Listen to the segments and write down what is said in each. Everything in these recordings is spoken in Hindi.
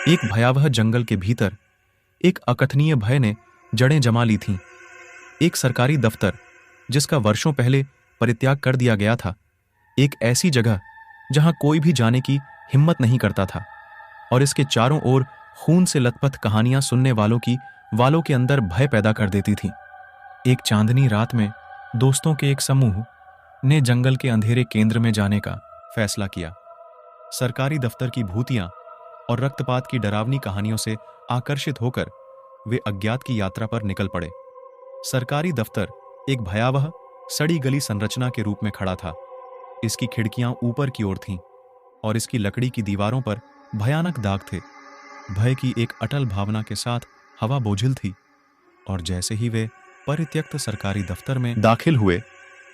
एक भयावह जंगल के भीतर एक अकथनीय भय ने जड़ें जमा ली थीं। एक सरकारी दफ्तर जिसका वर्षों पहले परित्याग कर दिया गया था, एक ऐसी जगह जहां कोई भी जाने की हिम्मत नहीं करता था, और इसके चारों ओर खून से लथपथ कहानियां सुनने वालों के अंदर भय पैदा कर देती थीं। एक चांदनी रात में दोस्तों के एक समूह ने जंगल के अंधेरे केंद्र में जाने का फैसला किया। सरकारी दफ्तर की भूतियां और रक्तपात की डरावनी कहानियों से आकर्षित होकर वे अज्ञात की यात्रा पर निकल पड़े। सरकारी दफ्तर एक भयावह सड़ी गली संरचना के रूप में खड़ा था। इसकी खिड़कियां ऊपर की ओर थीं और इसकी लकड़ी की दीवारों पर भयानक दाग थे। भय की एक अटल भावना के साथ हवा बोझिल थी, और जैसे ही वे परित्यक्त सरकारी दफ्तर में दाखिल हुए,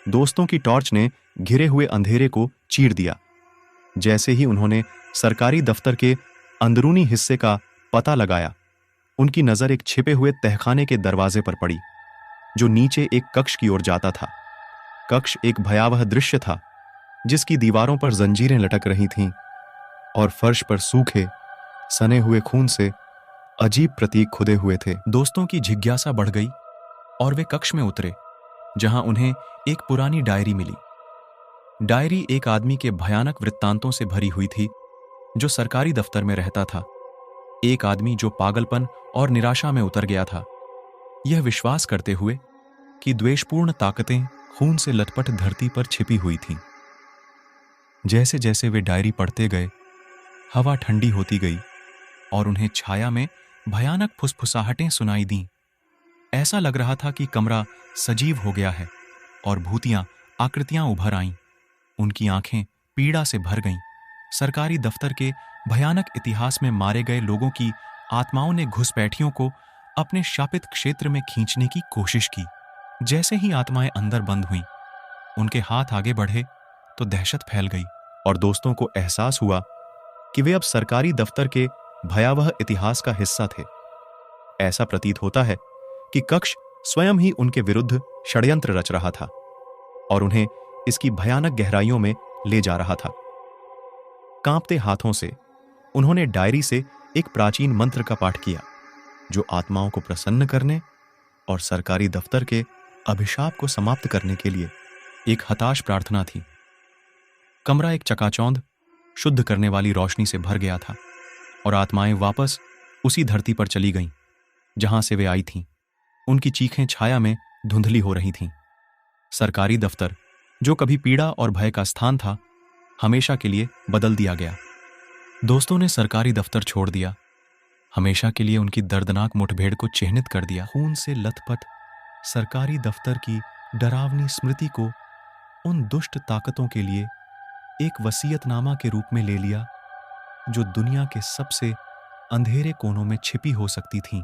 दोस्तों की टॉर्च ने घिरे हुए अंधेरे को चीर दिया। जैसे ही उन्होंने सरकारी दफ्तर के अंदरूनी हिस्से का पता लगाया, उनकी नजर एक छिपे हुए तहखाने के दरवाजे पर पड़ी, जो नीचे एक कक्ष की ओर जाता था। कक्ष एक भयावह दृश्य था, जिसकी दीवारों पर जंजीरें लटक रही थीं और फर्श पर सूखे सने हुए खून से अजीब प्रतीक खुदे हुए थे। दोस्तों की जिज्ञासा बढ़ गई और वे कक्ष में उतरे, जहां उन्हें एक पुरानी डायरी मिली। डायरी एक आदमी के भयानक वृत्तांतों से भरी हुई थी, जो सरकारी दफ्तर में रहता था। एक आदमी जो पागलपन और निराशा में उतर गया था, यह विश्वास करते हुए कि द्वेषपूर्ण ताकतें खून से लटपट धरती पर छिपी हुई थीं। जैसे जैसे वे डायरी पढ़ते गए, हवा ठंडी होती गई और उन्हें छाया में भयानक फुसफुसाहटें सुनाई दीं। ऐसा लग रहा था कि कमरा सजीव हो गया है और भूतियां आकृतियां उभर आईं। उनकी आंखें पीड़ा से भर गईं। सरकारी दफ्तर के भयानक इतिहास में मारे गए लोगों की आत्माओं ने घुसपैठियों को अपने शापित क्षेत्र में खींचने की कोशिश की। जैसे ही आत्माएं अंदर बंद हुईं, उनके हाथ आगे बढ़े तो दहशत फैल गई, और दोस्तों को एहसास हुआ कि वे अब सरकारी दफ्तर के भयावह इतिहास का हिस्सा थे। ऐसा प्रतीत होता है कि कक्ष स्वयं ही उनके विरुद्ध षड्यंत्र रच रहा था और उन्हें इसकी भयानक गहराइयों में ले जा रहा था। कांपते हाथों से उन्होंने डायरी से एक प्राचीन मंत्र का पाठ किया, जो आत्माओं को प्रसन्न करने और सरकारी दफ्तर के अभिशाप को समाप्त करने के लिए एक हताश प्रार्थना थी। कमरा एक चकाचौंध शुद्ध करने वाली रोशनी से भर गया था, और आत्माएं वापस उसी धरती पर चली गईं जहां से वे आई थीं। उनकी चीखें छाया में धुंधली हो रही थीं। सरकारी दफ्तर, जो कभी पीड़ा और भय का स्थान था, हमेशा के लिए बदल दिया गया। दोस्तों ने सरकारी दफ्तर छोड़ दिया, हमेशा के लिए उनकी दर्दनाक मुठभेड़ को चिह्नित कर दिया। खून से लथपथ सरकारी दफ्तर की डरावनी स्मृति को उन दुष्ट ताकतों के लिए एक वसीयतनामा के रूप में ले लिया, जो दुनिया के सबसे अंधेरे कोनों में छिपी हो सकती थीं।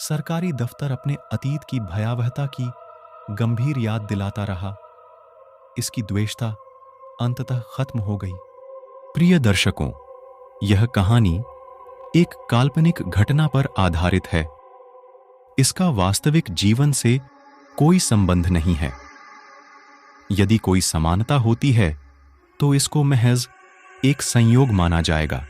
सरकारी दफ्तर अपने अतीत की भयावहता की गंभीर याद दिलाता रहा। इसकी द्वेषता अंततः खत्म हो गई। प्रिय दर्शकों, यह कहानी एक काल्पनिक घटना पर आधारित है। इसका वास्तविक जीवन से कोई संबंध नहीं है। यदि कोई समानता होती है तो इसको महज एक संयोग माना जाएगा।